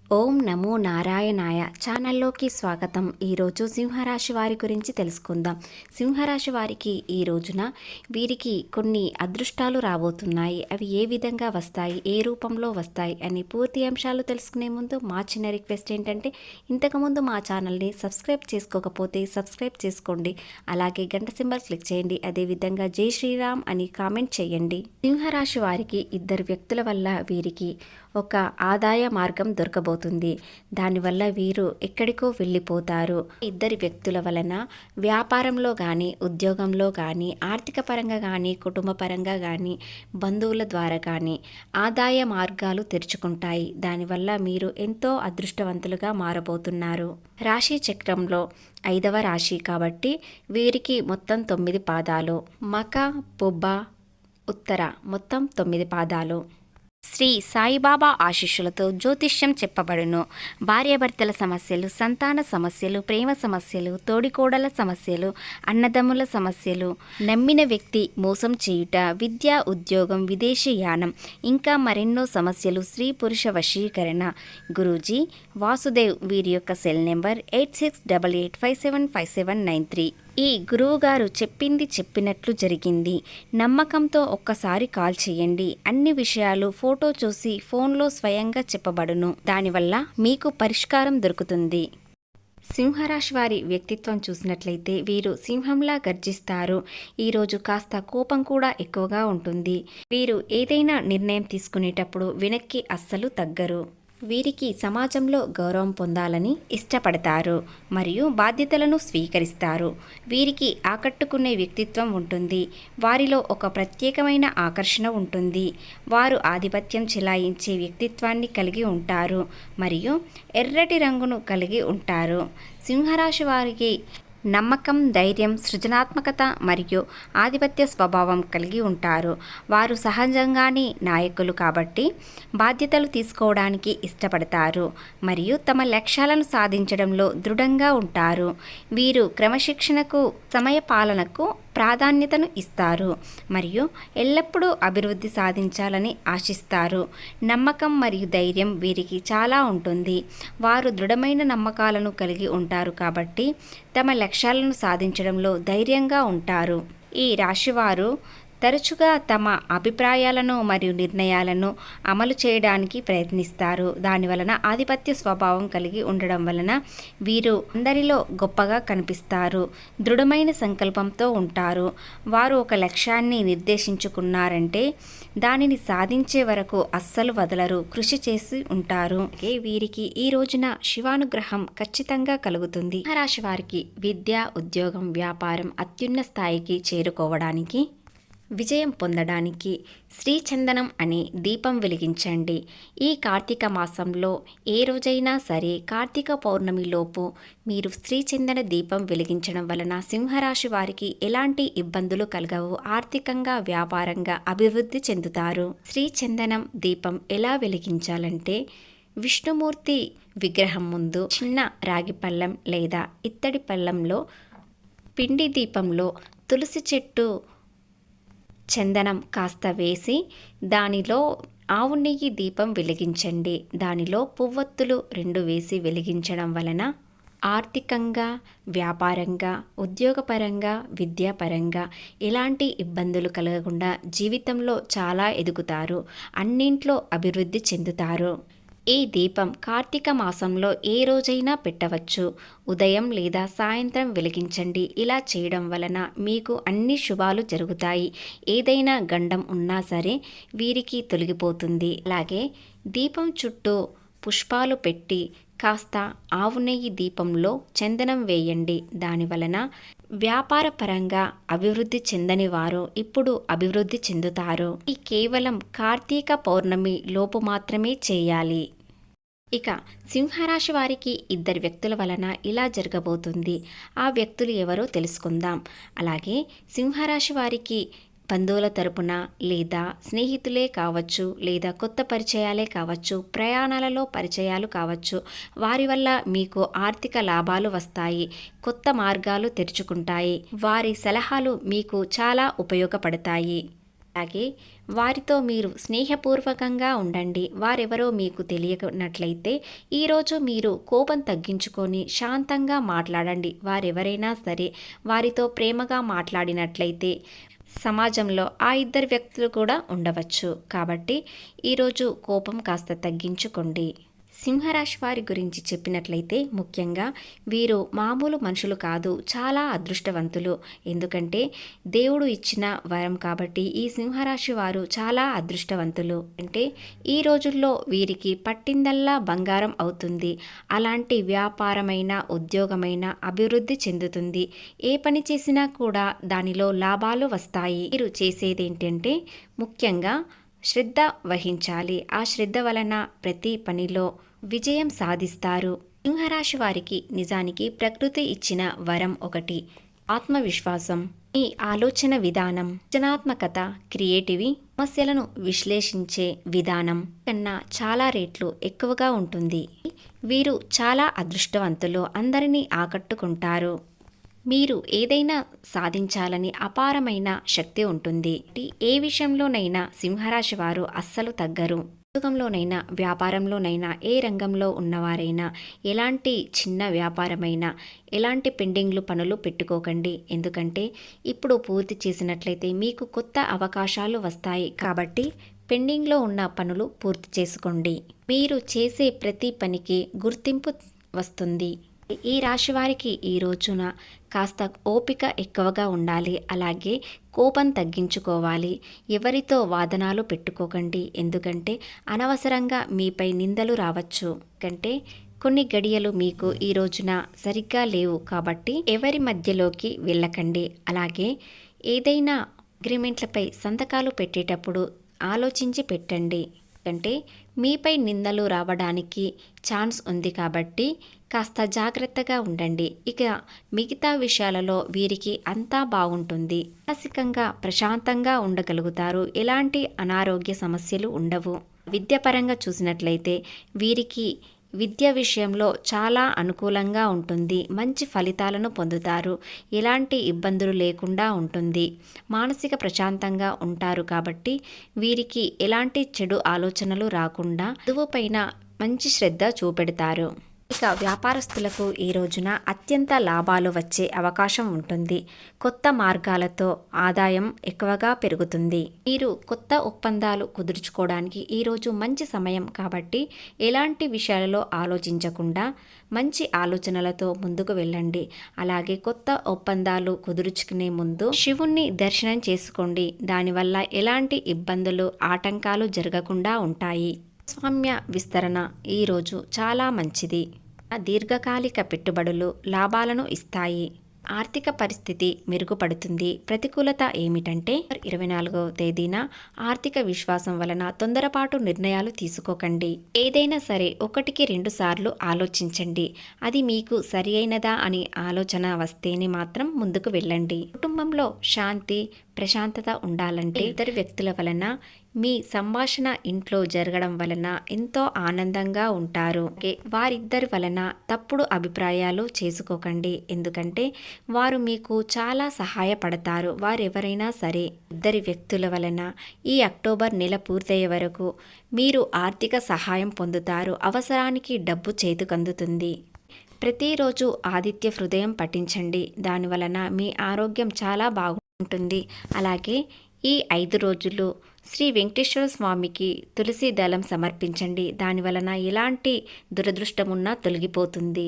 ఓం నమో నారాయణాయ ఛానల్లోకి స్వాగతం. ఈరోజు సింహరాశి వారి గురించి తెలుసుకుందాం. సింహరాశి వారికి ఈ రోజున వీరికి కొన్ని అదృష్టాలు రాబోతున్నాయి. అవి ఏ విధంగా వస్తాయి, ఏ రూపంలో వస్తాయి అని పూర్తి అంశాలు తెలుసుకునే ముందు మా చిన్న రిక్వెస్ట్ ఏంటంటే, ఇంతకుముందు మా ఛానల్ని సబ్స్క్రైబ్ చేసుకోకపోతే సబ్స్క్రైబ్ చేసుకోండి. అలాగే గంట సింబల్ క్లిక్ చేయండి. అదేవిధంగా జై శ్రీరామ్ అని కామెంట్ చేయండి. సింహరాశి వారికి ఇద్దరు వ్యక్తుల వల్ల వీరికి ఒక ఆదాయ మార్గం దొరకబోతుంది. దానివల్ల వీరు ఎక్కడికో వెళ్ళిపోతారు. ఇద్దరి వ్యక్తుల వలన వ్యాపారంలో కానీ, ఉద్యోగంలో కానీ, ఆర్థిక పరంగా కానీ, కుటుంబ పరంగా కానీ, బంధువుల ద్వారా కానీ ఆదాయ మార్గాలు తెరుచుకుంటాయి. దానివల్ల మీరు ఎంతో అదృష్టవంతులుగా మారబోతున్నారు. రాశి చక్రంలో 5వ రాశి కాబట్టి వీరికి మొత్తం 9 పాదాలు. మక, పుబ్బ, ఉత్తర మొత్తం 9 పాదాలు. శ్రీ సాయిబాబా ఆశీస్సులతో జ్యోతిష్యం చెప్పబడును. భార్యాభర్తల సమస్యలు, సంతాన సమస్యలు, ప్రేమ సమస్యలు, తోడికోడల సమస్యలు, అన్నదమ్ముల సమస్యలు, నమ్మిన వ్యక్తి మోసం చేయుట, విద్య, ఉద్యోగం, విదేశీయానం, ఇంకా మరెన్నో సమస్యలు, స్త్రీ పురుష వశీకరణ. గురూజీ వాసుదేవ్ వీరి యొక్క సెల్ నెంబర్ 8688575793. ఈ గురువుగారు చెప్పింది చెప్పినట్లు జరిగింది. నమ్మకంతో ఒక్కసారి కాల్ చేయండి. అన్ని విషయాలు ఫోటో చూసి ఫోన్లో స్వయంగా చెప్పబడును. దానివల్ల మీకు పరిష్కారం దొరుకుతుంది. సింహరాశి వారి వ్యక్తిత్వం చూసినట్లయితే వీరు సింహంలా గర్జిస్తారు. ఈరోజు కాస్త కోపం కూడా ఎక్కువగా ఉంటుంది. వీరు ఏదైనా నిర్ణయం తీసుకునేటప్పుడు వెనక్కి అస్సలు తగ్గరు. వీరికి సమాజంలో గౌరవం పొందాలని ఇష్టపడతారు మరియు బాధ్యతలను స్వీకరిస్తారు. వీరికి ఆకట్టుకునే వ్యక్తిత్వం ఉంటుంది. వారిలో ఒక ప్రత్యేకమైన ఆకర్షణ ఉంటుంది. వారు ఆధిపత్యం చెలాయించే వ్యక్తిత్వాన్ని కలిగి ఉంటారు మరియు ఎర్రటి రంగును కలిగి ఉంటారు. సింహరాశి వారికి నమ్మకం, ధైర్యం, సృజనాత్మకత మరియు ఆధిపత్య స్వభావం కలిగి ఉంటారు. వారు సహజంగానే నాయకులు కాబట్టి బాధ్యతలు తీసుకోవడానికి ఇష్టపడతారు మరియు తమ లక్ష్యాలను సాధించడంలో దృఢంగా ఉంటారు. వీరు క్రమశిక్షణకు, సమయపాలనకు ప్రాధాన్యతను ఇస్తారు మరియు ఎల్లప్పుడూ అభివృద్ధి సాధించాలని ఆశిస్తారు. నమ్మకం మరియు ధైర్యం వీరికి చాలా ఉంటుంది. వారు దృఢమైన నమ్మకాలను కలిగి ఉంటారు కాబట్టి తమ లక్ష్యాలను సాధించడంలో ధైర్యంగా ఉంటారు. ఈ రాశివారు తరచుగా తమ అభిప్రాయాలను మరియు నిర్ణయాలను అమలు చేయడానికి ప్రయత్నిస్తారు. దానివలన ఆధిపత్య స్వభావం కలిగి ఉండడం వలన వీరు అందరిలో గొప్పగా కనిపిస్తారు. దృఢమైన సంకల్పంతో ఉంటారు. వారు ఒక లక్ష్యాన్ని నిర్దేశించుకున్నారంటే దానిని సాధించే వరకు అస్సలు వదలరు. కృషి చేసి ఉంటారు. వీరికి ఈ రోజున శివానుగ్రహం ఖచ్చితంగా కలుగుతుంది. రాశి వారికి విద్య, ఉద్యోగం, వ్యాపారం అత్యున్నత స్థాయికి చేరుకోవడానికి, విజయం పొందడానికి శ్రీచందనం అనే దీపం వెలిగించండి. ఈ కార్తీక మాసంలో ఏ రోజైనా సరే కార్తీక పౌర్ణమిలోపు మీరు శ్రీచందన దీపం వెలిగించడం వలన సింహరాశి వారికి ఎలాంటి ఇబ్బందులు కలగవు. ఆర్థికంగా, వ్యాపారంగా అభివృద్ధి చెందుతారు. శ్రీచందనం దీపం ఎలా వెలిగించాలంటే, విష్ణుమూర్తి విగ్రహం ముందు చిన్న రాగి పళ్ళెం లేదా ఇత్తడి పళ్ళెంలో పిండి దీపంలో తులసి చెట్టు చందనం కాస్త వేసి దానిలో ఆవు నెయ్యి దీపం వెలిగించండి. దానిలో పువ్వొత్తులు 2 వేసి వెలిగించడం వలన ఆర్థికంగా, వ్యాపారంగా, ఉద్యోగపరంగా, విద్యాపరంగా ఎలాంటి ఇబ్బందులు కలగకుండా జీవితంలో చాలా ఎదుగుతారు. అన్నింట్లో అభివృద్ధి చెందుతారు. ఈ దీపం కార్తీక మాసంలో ఏ రోజైనా పెట్టవచ్చు. ఉదయం లేదా సాయంత్రం వెలిగించండి. ఇలా చేయడం వలన మీకు అన్ని శుభాలు జరుగుతాయి. ఏదైనా గండం ఉన్నా సరే వీరికి తొలగిపోతుంది. అలాగే దీపం చుట్టూ పుష్పాలు పెట్టి కాస్త ఆవు నెయ్యి దీపంలో చందనం వేయండి. దాని వలన వ్యాపార పరంగా అభివృద్ధి చెందని వారు ఇప్పుడు అభివృద్ధి చెందుతారు. ఈ కేవలం కార్తీక పౌర్ణమి లోపు మాత్రమే చేయాలి. ఇక సింహరాశి వారికి ఇద్దరు వ్యక్తుల వలన ఇలా జరగబోతుంది. ఆ వ్యక్తులు ఎవరో తెలుసుకుందాం. అలాగే సింహరాశి వారికి బంధువుల తరపున లేదా స్నేహితులే కావచ్చు, లేదా కొత్త పరిచయాలే కావచ్చు, ప్రయాణాలలో పరిచయాలు కావచ్చు, వారి వల్ల మీకు ఆర్థిక లాభాలు వస్తాయి. కొత్త మార్గాలు తెరుచుకుంటాయి. వారి సలహాలు మీకు చాలా ఉపయోగపడతాయి. అలాగే వారితో మీరు స్నేహపూర్వకంగా ఉండండి. వారెవరో మీకు తెలియనట్లయితే ఈరోజు మీరు కోపం తగ్గించుకొని శాంతంగా మాట్లాడండి. వారెవరైనా సరే వారితో ప్రేమగా మాట్లాడినట్లయితే సమాజంలో ఆ ఇద్దరు వ్యక్తులు కూడా ఉండవచ్చు. కాబట్టి ఈరోజు కోపం కాస్త తగ్గించుకోండి. సింహరాశి వారి గురించి చెప్పినట్లయితే ముఖ్యంగా వీరు మామూలు మనుషులు కాదు, చాలా అదృష్టవంతులు. ఎందుకంటే దేవుడు ఇచ్చిన వరం కాబట్టి ఈ సింహరాశి వారు చాలా అదృష్టవంతులు. అంటే ఈ రోజుల్లో వీరికి పట్టిందల్లా బంగారం అవుతుంది. అలాంటి వ్యాపారమైన ఉద్యోగమైన అభివృద్ధి చెందుతుంది. ఏ పని చేసినా కూడా దానిలో లాభాలు వస్తాయి. మీరు చేసేదేంటంటే ముఖ్యంగా శ్రద్ధ వహించాలి. ఆ శ్రద్ధ వలన ప్రతి పనిలో విజయం సాధిస్తారు. సింహరాశి వారికి నిజానికి ప్రకృతి ఇచ్చిన వరం ఒకటి ఆత్మవిశ్వాసం. ఈ ఆలోచన విధానం, సృజనాత్మకత, క్రియేటివి, సమస్యలను విశ్లేషించే విధానం కన్నా చాలా రెట్లు ఎక్కువగా ఉంటుంది. వీరు చాలా అదృష్టవంతులు, అందరినీ ఆకట్టుకుంటారు. మీరు ఏదైనా సాధించాలని అపారమైన శక్తి ఉంటుంది. ఏ విషయంలోనైనా సింహరాశి వారు అస్సలు తగ్గరు. ఉద్యోగంలోనైనా వ్యాపారంలోనైనా ఏ రంగంలో ఉన్నవారైనా ఎలాంటి చిన్న వ్యాపారమైనా ఎలాంటి పెండింగ్లు పనులు పెట్టుకోకండి. ఎందుకంటే ఇప్పుడు పూర్తి చేసినట్లయితే మీకు కొత్త అవకాశాలు వస్తాయి. కాబట్టి పెండింగ్లో ఉన్న పనులు పూర్తి చేసుకోండి. మీరు చేసే ప్రతి పనికి గుర్తింపు వస్తుంది. ఈ రాశి వారికి ఈ రోజున కాస్త ఓపిక ఎక్కువగా ఉండాలి. అలాగే కోపం తగ్గించుకోవాలి. ఎవరితో వాదనాలు పెట్టుకోకండి. ఎందుకంటే అనవసరంగా మీపై నిందలు రావచ్చు. ఎందుకంటే కొన్ని గడియలు మీకు ఈ రోజున సరిగ్గా లేవు. కాబట్టి ఎవరి మధ్యలోకి వెళ్ళకండి. అలాగే ఏదైనా అగ్రిమెంట్లపై సంతకాలు పెట్టేటప్పుడు ఆలోచించి పెట్టండి. అంటే మీపై నిందలు రావడానికి ఛాన్స్ ఉంది. కాబట్టి కాస్త జాగ్రత్తగా ఉండండి. ఇక మిగతా విషయాలలో వీరికి అంతా బాగుంటుంది. మానసికంగా ప్రశాంతంగా ఉండగలుగుతారు. ఎలాంటి అనారోగ్య సమస్యలు ఉండవు. విద్యాపరంగా చూసినట్లయితే వీరికి విద్య విషయంలో చాలా అనుకూలంగా ఉంటుంది. మంచి ఫలితాలను పొందుతారు. ఎలాంటి ఇబ్బందులు లేకుండా ఉంటుంది. మానసిక ప్రశాంతంగా ఉంటారు. కాబట్టి వీరికి ఎలాంటి చెడు ఆలోచనలు రాకుండా చదువుపైన మంచి శ్రద్ధ చూపెడతారు. ఇక వ్యాపారస్తులకు ఈ రోజున అత్యంత లాభాలు వచ్చే అవకాశం ఉంటుంది. కొత్త మార్గాలతో ఆదాయం ఎక్కువగా పెరుగుతుంది. మీరు కొత్త ఒప్పందాలు కుదుర్చుకోవడానికి ఈరోజు మంచి సమయం. కాబట్టి ఎలాంటి విషయాలలో ఆలోచించకుండా మంచి ఆలోచనలతో ముందుకు వెళ్ళండి. అలాగే కొత్త ఒప్పందాలు కుదుర్చుకునే ముందు శివుణ్ణి దర్శనం చేసుకోండి. దానివల్ల ఎలాంటి ఇబ్బందులు ఆటంకాలు జరగకుండా ఉంటాయి. స్వామ్య విస్తరణ ఈరోజు చాలా మంచిది. దీర్ఘకాలిక పెట్టుబడులు లాభాలను ఇస్తాయి. ఆర్థిక పరిస్థితి మెరుగుపడుతుంది. ప్రతికూలత ఏమిటంటే 24వ తేదీన ఆర్థిక విశ్వాసం వలన తొందరపాటు నిర్ణయాలు తీసుకోకండి. ఏదైనా సరే 1-2 సార్లు ఆలోచించండి. అది మీకు సరి అయినదా అని ఆలోచన వస్తేనే మాత్రం ముందుకు వెళ్ళండి. కుటుంబంలో శాంతి ప్రశాంతత ఉండాలంటే ఇద్దరు వ్యక్తుల వలన మీ సంభాషణ ఇంట్లో జరగడం వలన ఎంతో ఆనందంగా ఉంటారు. వారిద్దరి వలన తప్పుడు అభిప్రాయాలు చేసుకోకండి. ఎందుకంటే వారు మీకు చాలా సహాయపడతారు. వారెవరైనా సరే ఇద్దరి వ్యక్తుల వలన ఈ అక్టోబర్ నెల పూర్తయ్యే వరకు మీరు ఆర్థిక సహాయం పొందుతారు. అవసరానికి డబ్బు చేతికందుతుంది. ప్రతిరోజు ఆదిత్య హృదయం పఠించండి. దానివలన మీ ఆరోగ్యం చాలా బాగుంటుంది. అలాగే ఈ 5 రోజులు శ్రీ వెంకటేశ్వర స్వామికి తులసి దళం సమర్పించండి. దానివలన ఎలాంటి దురదృష్టమున్నా తొలగిపోతుంది.